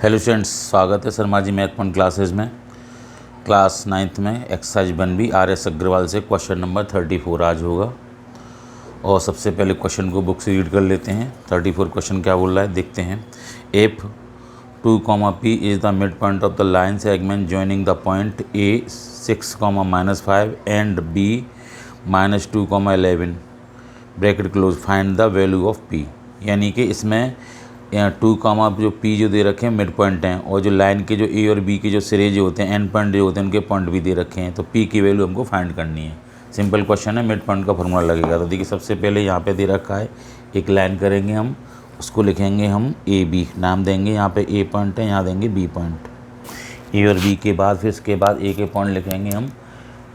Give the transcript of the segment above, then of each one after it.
Hello students, स्वागत है Sharma ji math point classes में। क्लास 9th में एक्सरसाइज 1B RS अग्रवाल से क्वेश्चन नंबर 34 आज होगा। और सबसे पहले क्वेश्चन को बुक से रीड कर लेते हैं। 34 क्वेश्चन क्या बोल रहा है देखते हैं। If 2, P is the mid point of the line segment joining the point A 6, -5 and B -2, 11 bracket close, find the value of P। यानी कि इसमें 2, जो P जो दे रखे हैं मिड पॉइंट हैं, और जो लाइन के जो A और B के जो सिरे जो होते हैं, एंड पॉइंट जो होते हैं, उनके पॉइंट भी दे रखे हैं। तो P की वैल्यू हमको फाइंड करनी है। सिंपल क्वेश्चन है, मिड पॉइंट का फॉर्मूला लगेगा। तो देखिए सबसे पहले यहाँ पे दे रखा है, एक लाइन करेंगे हम, उसको लिखेंगे हम AB, नाम देंगे यहाँ पे A पॉइंट है, यहाँ देंगे B पॉइंट। A और B के बाद फिर इसके बाद A के पॉइंट लिखेंगे हम।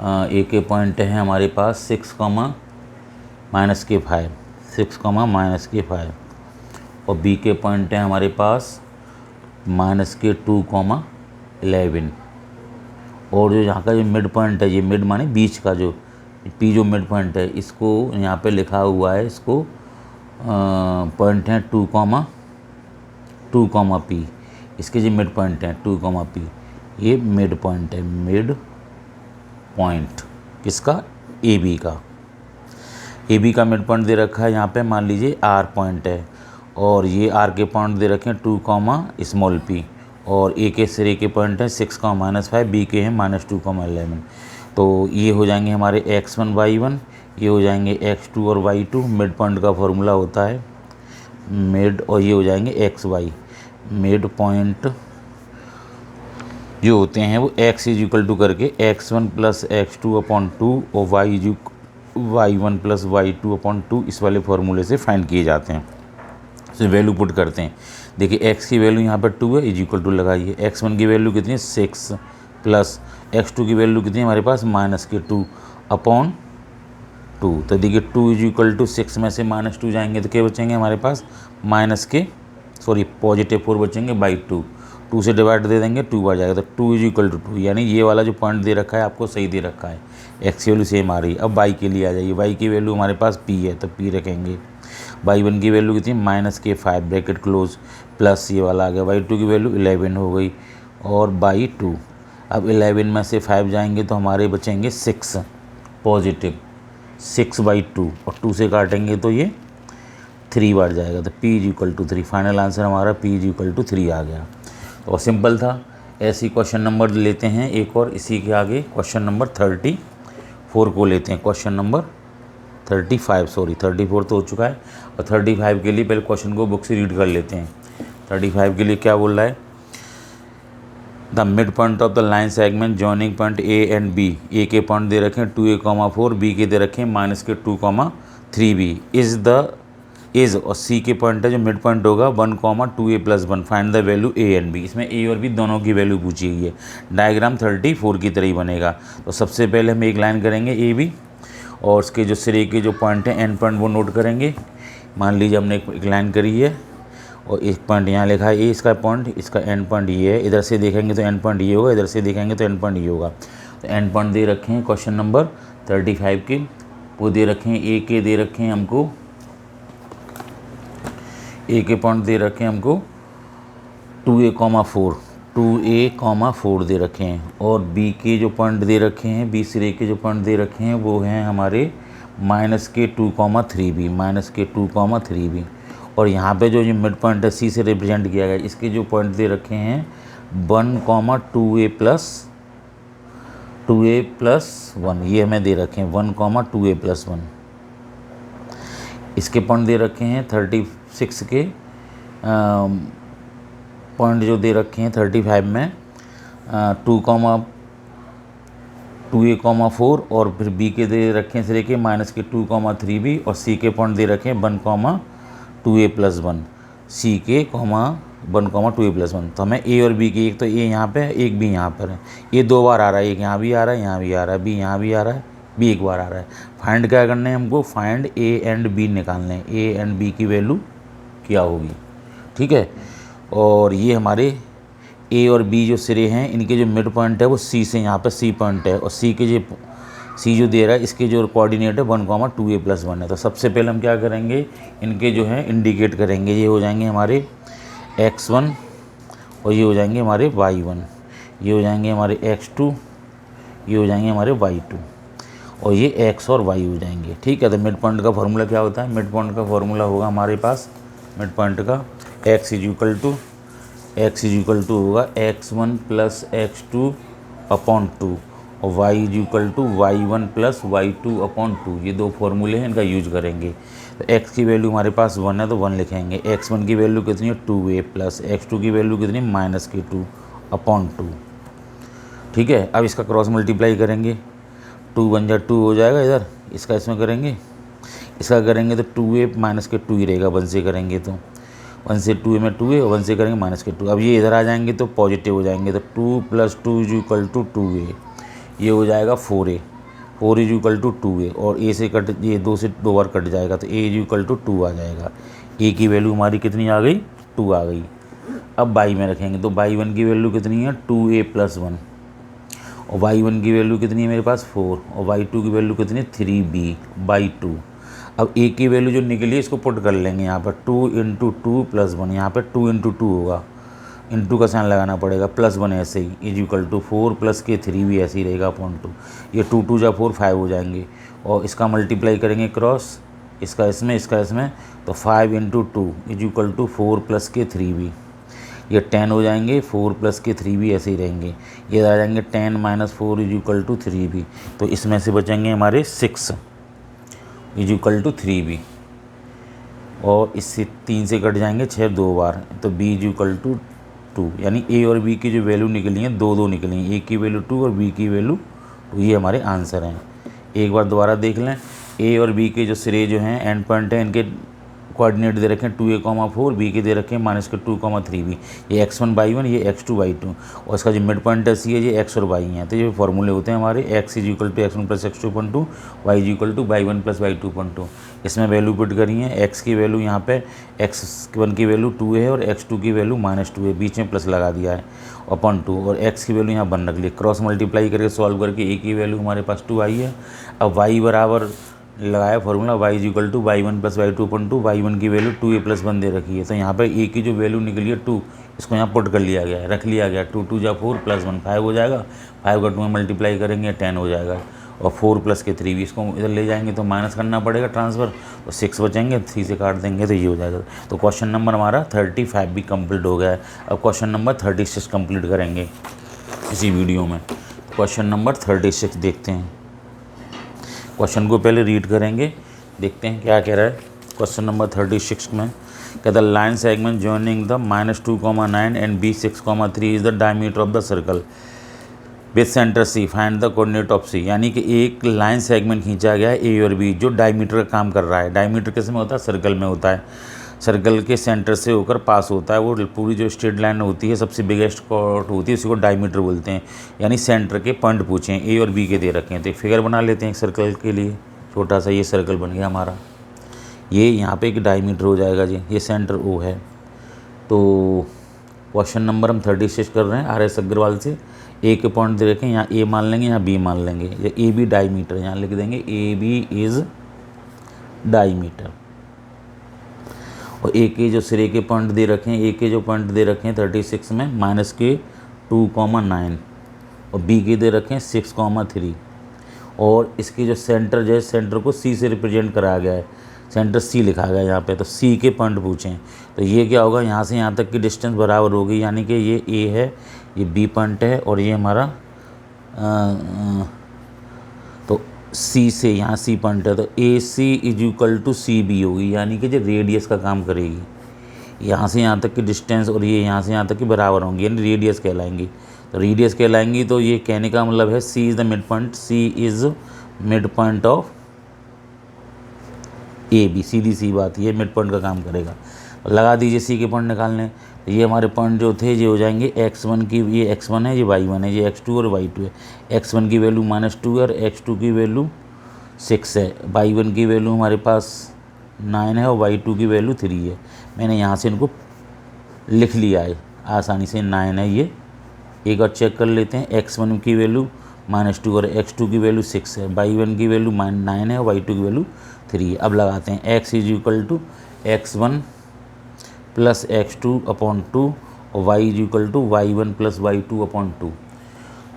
A के पॉइंट है हमारे पास 6, -5, 6, -5, और B के पॉइंट है हमारे पास -2, 11। और जो यहाँ का जो मिड पॉइंट है, ये मिड माने बीच का जो P जो मिड पॉइंट है, इसको यहाँ पे लिखा हुआ है, इसको पॉइंट है 2, P। इसके जो मिड पॉइंट है 2, P, ये मिड पॉइंट है। मिड पॉइंट किसका? AB का। AB का मिड पॉइंट दे रखा है यहाँ पे, मान लीजिए R पॉइंट है, और ये R के पॉइंट दे रखे हैं 2, p, और A के सिरे के पॉइंट हैं 6, -5, B के हैं -2, 11। तो ये हो जाएंगे हमारे x1 y1, ये हो जाएंगे x2 और y2। मिड पॉइंट का फॉर्मूला होता है मिड, और ये हो जाएंगे xy। मिड पॉइंट जो होते हैं वो x = करके x1 + x2/2 और y1 + y2/2 इस वाले फार्मूले से फाइंड किए जाते हैं। तो वैल्यू पुट करते हैं। देखिए x की वैल्यू यहाँ पर 2 है, = लगाइए। x1 की वैल्यू कितनी है 6, प्लस x2 की वैल्यू कितनी है हमारे पास -2/2। तो देखिए 2 = 6 में से -2 जाएंगे तो क्या बचेंगे हमारे पास +4 बचेंगे बाई 2। 2 से डिवाइड दे देंगे 2 बार जाएगा, तो 2 = 2। यानी ये वाला जो पॉइंट दे रखा है आपको सही दे रखा है। x की वैल्यू सेम आ रही है। अब y के लिए आ जाइए। y की वैल्यू हमारे पास p है, तो p रखेंगे। y1 की वैल्यू कितनी है -5 ब्रैकेट क्लोज, प्लस ये वाला आ गया। y2 की वैल्यू 11 हो गई, और बाई 2। अब 11 में से 5 जाएंगे तो हमारे बचेंगे 6 पॉजिटिव, 6/2, और 2 से काटेंगे तो ये 3 बार जाएगा, तो p = 3। फाइनल आंसर हमारा p = 3 आ गया। तो सिंपल था। ऐसी क्वेश्चन नंबर लेते हैं एक और, इसी के आगे क्वेश्चन नंबर 34 को लेते हैं। क्वेश्चन नंबर 34 तो हो चुका है, और 35 के लिए पहले क्वेश्चन को बुक से रीड कर लेते हैं। 35 के लिए क्या बोल रहा है? The mid point of the line segment joining point A and B। A के पॉइंट दे रखे हैं 2A, 4, B के दे रखे हैं -2, 3B। इज़ और C के पॉइंट है जो मिड पॉइंट होगा 1, 2A + 1। Find the value A and B। इसमें A और B दोनों की वैल्यू पूछी गई है। डायग्राम 34 की तरह ही बनेगा। तो सबसे पहले हम एक लाइन करेंगे AB, और उसके जो सिरे के जो पॉइंट हैं, एंड पॉइंट, वो नोट करेंगे। मान लीजिए हमने एक लाइन करी है, और एक पॉइंट यहाँ लिखा है A, इसका पॉइंट, इसका एंड पॉइंट ये है। इधर से देखेंगे तो एंड पॉइंट ये होगा, इधर से देखेंगे तो एंड पॉइंट ये होगा। तो एंड पॉइंट दे रखे हैं क्वेश्चन नंबर 35 के, वो दे रखे हैं A के, दे रखे हैं हमको A के पॉइंट दे रखे हैं हमको 2A, 4 दे रखे हैं, और B के जो पॉइंट दे रखे हैं, B सिरे के जो पॉइंट दे रखे हैं वो हैं हमारे -2, 3B। और यहाँ पे जो मिड पॉइंट है C से रिप्रेजेंट किया गया, इसके जो पॉइंट दे रखे हैं 1, 2A + 1, ये हमें दे रखे हैं 1, 2A + 1। इसके पॉइंट दे रखे हैं 36 के पॉइंट जो दे रखे हैं 35 में 2, 2A, 4, और फिर B के दे रखे हैं सिरे के -2, 3B, और C के पॉइंट दे रखे हैं 1, 2A + 1। C के 1, 2A + 1। तो हमें A और B की, एक तो A यहाँ पे है, एक B यहाँ पर है। ये 2 बार आ रहा है, एक यहाँ भी आ रहा है, यहाँ भी आ रहा है, B यहाँ भी आ रहा है, B एक बार आ रहा है। फाइंड क्या करना है हमको? फाइंड A एंड B निकालने हैं। A एंड B की वैल्यू क्या होगी, ठीक है। और ये हमारे A और B जो सिरे हैं, इनके जो मिड पॉइंट है वो C से, यहाँ पर C पॉइंट है, और C के जो C जो दे रहा है, इसके जो कोऑर्डिनेट है 1, 2A + 1 है। तो सबसे पहले हम क्या करेंगे, इनके जो है इंडिकेट करेंगे। ये हो जाएंगे हमारे x1 और ये हो जाएंगे हमारे y1, ये हो जाएंगे हमारे x2, ये हो जाएंगे हमारे y2 और ये x और y हो जाएंगे। ठीक है, तो मिड पॉइंट का फॉर्मूला क्या होता है? मिड पॉइंट का फॉर्मूला होगा हमारे पास मिड पॉइंट का x इज इक्वल टू होगा x1 प्लस x2 अपॉन 2 और y is equal to y1 plus y2 upon 2। ये दो फॉर्मूले हैं, इनका यूज करेंगे। तो x की वैल्यू हमारे पास 1 है तो 1 लिखेंगे। x1 की वैल्यू कितनी है 2a प्लस x2 की वैल्यू कितनी माइनस के 2 अपॉन 2। ठीक है, अब इसका क्रॉस मल्टीप्लाई करेंगे, 2 बन जा 2 हो जाएगा इधर, इसका इसमें करेंगे, इसका करेंगे तो 2a माइनस के 2 ही रहेगा। 1 से करेंगे तो 1 से 2a में 2a और 1 से करेंगे माइनस के 2। अब ये इधर आ जाएंगे तो पॉजिटिव हो जाएंगे, तो 2 plus 2 is equal to 2a, ये हो जाएगा 4a, 4 is equal to 2a और a से कट, ये 2 से 2 बार कट जाएगा तो a इज इक्वल टू 2 आ जाएगा। a की वैल्यू हमारी कितनी आ गई? 2 आ गई। अब y में रखेंगे तो y1 की वैल्यू कितनी है 2a प्लस 1 और y1 की वैल्यू कितनी है मेरे पास 4 और y2 की वैल्यू कितनी है 3b बाई 2। अब a की वैल्यू जो निकली है इसको पुट कर लेंगे यहाँ पर 2 इंटू 2 प्लस 1, यहाँ पर 2 इंटू 2 होगा, इंटू का साइन लगाना पड़ेगा, प्लस 1 ऐसे ही इज इक्वल टू 4 प्लस के 3 भी ऐसे ही रहेगा अपॉन 2। ये 2 2 जा 4 5 हो जाएंगे और इसका मल्टीप्लाई करेंगे क्रॉस, इसका इसमें तो 5 into 2 is equal to 4 plus के 3 भी, ये 10 हो जाएंगे, 4 प्लस के 3 भी ऐसे ही रहेंगे, ये आ जाएंगे 10 माइनस 4 इज इक्वल टू 3 भी। तो इसमें से बचेंगे हमारे 6 इज इक्वल टू 3b और इससे 3 से कट जाएंगे 6 2 बार, तो b इज इक्वल टू 2। यानी a और b की जो वैल्यू निकली है 2 2 निकली हैं, a की वैल्यू 2 और b की वैल्यू 2। ये हमारे आंसर हैं। एक बार दोबारा देख लें, a और b के जो सिरे जो हैं एंड पॉइंट हैं, इनके कोऑर्डिनेट दे रखे हैं 2a,4, b के दे रखे हैं माइनस के 2,3b। ये x1 y1, ये x2 y2 और इसका जो मिड पॉइंट है सी है ये x और y हैं। तो ये फॉर्मूले होते हैं हमारे x is equal to x1 plus x2 upon 2, y is equal to y1 plus y2 upon 2। इसमें वैल्यू पुट करी है, x की वैल्यू यहाँ पे x1 की वैल्यू 2 है और x2 की वैल्यू -2 है, बीच में प्लस लगा दिया है अपॉन 2 और x की वैल्यू यहाँ 1 रख ली। क्रॉस मल्टीप्लाई करके सॉल्व करके a की वैल्यू हमारे पास 2 आई है। अब y बराबर लगाया formula y is equal to y1 plus y2 upon 2, y1 की वैल्यू 2a प्लस 1 दे रखी है, तो यहाँ पे a की जो वैल्यू निकली है 2, इसको यहाँ पुट कर लिया गया है, रख लिया गया। 2 2 जा 4 प्लस 1 5 हो जाएगा, 5 का 2 में मल्टीप्लाई करेंगे 10 हो जाएगा और 4 प्लस के 3 भी इसको इधर ले जाएंगे तो माइनस करना पड़ेगा ट्रांसफ़र, तो 6 बचेंगे, 3 से काट देंगे तो ये हो जाएगा। तो क्वेश्चन नंबर हमारा 35 भी कंप्लीट हो गया है। अब क्वेश्चन नंबर 36 कंप्लीट करेंगे इसी वीडियो में। क्वेश्चन नंबर 36 देखते हैं। क्वेश्चन को पहले रीड करेंगे, देखते हैं क्या कह रहा है। क्वेश्चन नंबर 36 में कहता है line segment joining the -2,9 and B6,3 is the diameter of the circle with centre C, find the coordinate of C। यानी कि एक लाइन सेगमेंट खींचा गया है A और B जो डायमीटर का काम कर रहा है। डायमीटर किस में होता है? सर्कल में होता है। सर्कल के सेंटर से होकर पास होता है, वो पूरी जो स्ट्रेट लाइन होती है सबसे बिगेस्ट कॉर्ड होती है, उसी को डायमीटर बोलते हैं। यानी सेंटर के पॉइंट पूछे हैं, A और B के दे रखे हैं। तो एक फिगर बना लेते हैं एक सर्कल के लिए, छोटा सा ये सर्कल बन गया हमारा। ये यहाँ पे एक डायमीटर हो जाएगा जी, ये सेंटर O है। तो क्वेश्चन नंबर हम 36 कर रहे हैं RS अग्रवाल से। A के पॉइंट दे रखें, यहाँ A मान लेंगे, यहाँ B मान लेंगे, या AB डायमीटर यहाँ लिख देंगे, AB इज़ डायमीटर। और A के जो सिरे के पॉइंट दे रखे हैं, A के जो पॉइंट दे रखे हैं 36 में -2,9 और B के दे रखे हैं 6,3 और इसके जो सेंटर जो है, सेंटर को C से रिप्रेजेंट कराया गया है, सेंटर C लिखा गया है यहाँ पे। तो C के पॉइंट पूछें तो ये क्या होगा, यहाँ से यहाँ तक की डिस्टेंस बराबर होगी, यानी कि ये A है, ये B पॉइंट है और ये हमारा तो C से यहाँ C पॉइंट है, तो AC is equal to CB होगी, यानी कि जो रेडियस का काम करेगी। यहाँ से यहाँ तक की डिस्टेंस और ये यहाँ से यहाँ तक की बराबर होंगी, यानी रेडियस कहलाएंगी। तो रेडियस कहलाएंगी, तो ये कहने का मतलब है C is the mid point, C is mid point of AB। सीधी सी बात, ये मिड पॉइंट का काम करेगा। तो लगा दीजिए C के पॉइंट निकालने। तो ये हमारे पॉइंट जो थे ये हो जाएंगे x1 की, ये x1 है, ये y1 है, ये x2 और y2 है। x1 की वैल्यू -2 है और x2 की वैल्यू 6 है, y1 की वैल्यू हमारे पास 9 है और y2 की वैल्यू 3 है। मैंने यहाँ से इनको लिख लिया है आसानी से, 9 है ये। एक और चेक कर लेते हैं, x1 की वैल्यू -2 और x2 की वैल्यू 6 है, y1 की वैल्यू 9 है और y2 की वैल्यू 3 है। अब लगाते हैं x is equal to x1 plus x2 upon 2 और Y is equal to y1 plus y2/2।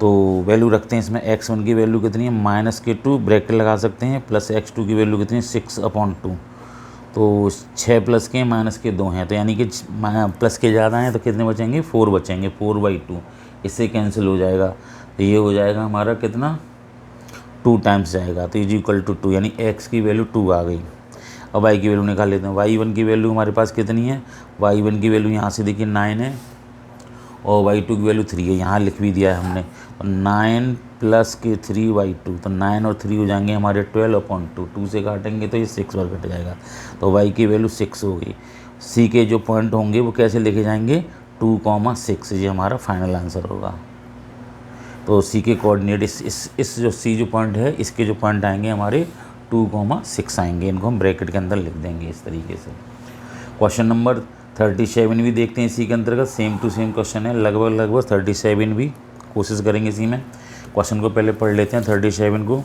तो वैल्यू रखते हैं इसमें, x1 की वैल्यू कितनी है -2 ब्रैकेट लगा सकते हैं, प्लस x2 की वैल्यू कितनी है 6/2। तो 6 प्लस के माइनस के 2 हैं, तो यानी कि प्लस के ज़्यादा हैं तो कितने बचेंगे 4 बचेंगे, 4/2 इससे कैंसिल हो जाएगा। तो ये हो जाएगा हमारा कितना 2 टाइम्स जाएगा, तो इज इक्वल टू 2, यानी x की वैल्यू 2 आ गई। अब y की वैल्यू निकाल लेते हैं। y1 की वैल्यू हमारे पास कितनी है, y1 की वैल्यू यहाँ से देखिए 9 है और y2 की वैल्यू 3 है, यहाँ लिख भी दिया है हमने। तो 9 प्लस के 3y2, तो 9 और 3 हो जाएंगे हमारे 12/2, 2 से काटेंगे तो ये 6 बार कट जाएगा, तो y की वैल्यू 6 होगी। c के जो पॉइंट होंगे वो कैसे लिखे जाएंगे 2,6, ये हमारा फाइनल आंसर होगा। तो सी के कोऑर्डिनेट इस जो सी जो पॉइंट है इसके जो पॉइंट आएंगे हमारे 2,6 आएंगे, इनको हम ब्रैकेट के अंदर लिख देंगे इस तरीके से। क्वेश्चन नंबर 37 भी देखते हैं इसी के अंतर्गत, सेम टू सेम क्वेश्चन है, लगभग 37 भी कोशिश करेंगे इसी में। क्वेश्चन को पहले पढ़ लेते हैं 37 को।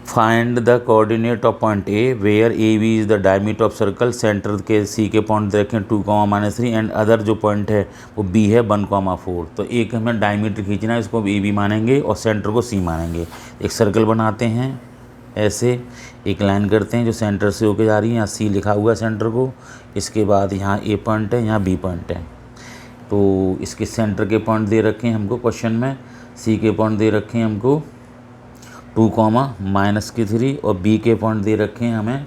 Find the coordinate of point A where A B is the diameter of circle, centre के सी के पॉइंट देखें 2,-3 एंड अदर जो पॉइंट है वो बी है 1,4। तो एक हमें डायमीटर खींचना है, इसको ए बी मानेंगे और सेंटर को सी मानेंगे। एक सर्कल बनाते हैं, ऐसे एक लाइन करते हैं जो सेंटर से होके जा रही है, यहाँ सी लिखा हुआ है सेंटर को, इसके बाद यहाँ ए पॉइंट है, यहाँ बी पॉइंट है। तो इसके सेंटर के पॉइंट दे रखे हैं हमको क्वेश्चन में, सी के पॉइंट दे रखे हैं हमको 2,-3 और बी के पॉइंट दे रखे हैं हमें,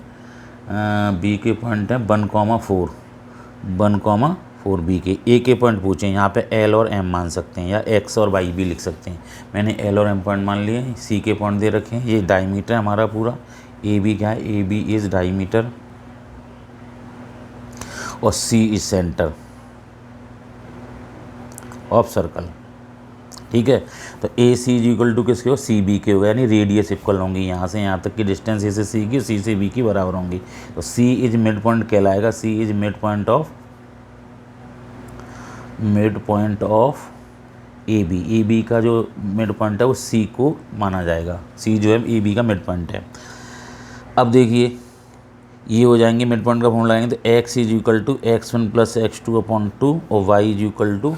बी के पॉइंट हैं 1,4 बी के। ए के पॉइंट पूछे, यहाँ पे एल और एम मान सकते हैं या एक्स और वाई भी लिख सकते हैं, मैंने एल और एम पॉइंट मान लिए। सी के पॉइंट दे रखे हैं, ये डायमीटर हमारा पूरा, ए बी क्या है, ए बी इज़ डायमीटर और सी इज सेंटर ऑफ सर्कल, ठीक है। तो ए सी इज इक्वल टू किसके हो, सी बी के होगा, यानी रेडियस इक्वल होंगी, यहाँ से यहाँ तक की डिस्टेंस ए से सी की, सी से बी की बराबर होंगी। तो सी इज मिड पॉइंट कहलाएगा, C is mid point of A B का जो मिड पॉइंट है वो सी को माना जाएगा, सी जो है ए बी का मिड पॉइंट है। अब देखिए ये हो जाएंगे मिड पॉइंट का फॉर्मूला लगाएंगे, तो x is equal to x1 plus x2/2 और y is equal to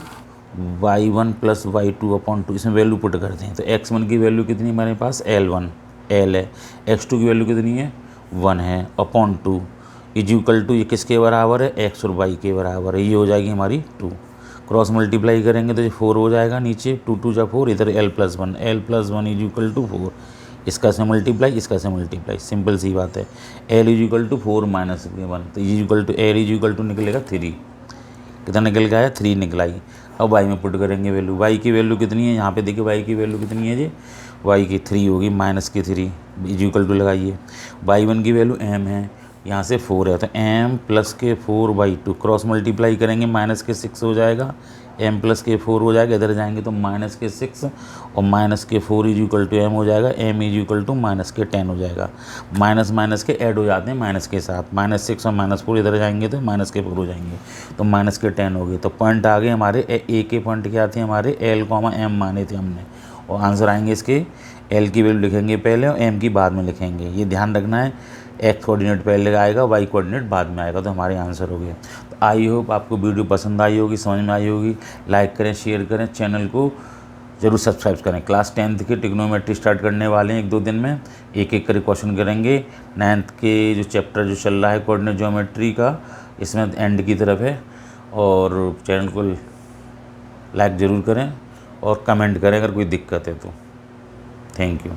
y1 plus y2/2, इसमें वैल्यू पुट करते हैं। तो x1 की वैल्यू कितनी हमारे पास L1 है, x2 की वैल्यू कितनी है 1 है, अपॉन 2 इज इक्वल टू, ये किसके बराबर है x और y के बराबर है, ये हो जाएगी हमारी 2। क्रॉस मल्टीप्लाई करेंगे तो ये 4 हो जाएगा, नीचे 2 जा 4, इधर l+1 इज इक्वल टू 4, इसका से मल्टीप्लाई, इसका से मल्टीप्लाई, सिंपल सी बात है। l इज इक्वल टू 4 - 1, तो is equal to l is equal to निकलेगा 3, कितना निकल गया है 3 निकला ही। अब y में पुट करेंगे वैल्यू, y की वैल्यू कितनी है, यहाँ पे देखिए y की वैल्यू कितनी है जी, y की 3 होगी, -3 इज इक्वल टू लगाइए। y1 की वैल्यू m है, यहाँ से 4 है, तो m प्लस के 4/2 क्रॉस मल्टीप्लाई करेंगे, -6 हो जाएगा, m प्लस के 4 हो जाएगा, इधर जाएंगे तो -6 और -4 इज इक्वल टू m हो जाएगा, m इज इक्वल टू -10 हो जाएगा। माइनस के ऐड हो जाते हैं माइनस के साथ, -6 और -4 इधर जाएंगे तो -4 हो जाएंगे, तो -10 हो गए। तो पॉइंट आ गए हमारे, ए के पॉइंट क्या थे हमारे l, m माने थे हमने, और आंसर आएंगे इसके l की वैल्यू लिखेंगे पहले और m की बाद में लिखेंगे, ये ध्यान रखना है, x कोऑर्डिनेट पहले आएगा, y कोऑर्डिनेट बाद में आएगा, तो हमारे आंसर हो गए। तो आई होप आपको वीडियो पसंद आई होगी, समझ में आई होगी, लाइक करें, शेयर करें, चैनल को जरूर सब्सक्राइब करें। क्लास 10th के ट्रिग्नोमेट्री स्टार्ट करने वाले हैं 1-2 दिन में, एक एक करके क्वेश्चन करेंगे। 9th के जो चैप्टर जो चल रहा है कोऑर्डिनेट ज्योमेट्री का, इसमें एंड की तरफ है, और चैनल को लाइक ज़रूर करें और कमेंट करें अगर कोई दिक्कत है तो। Thank you.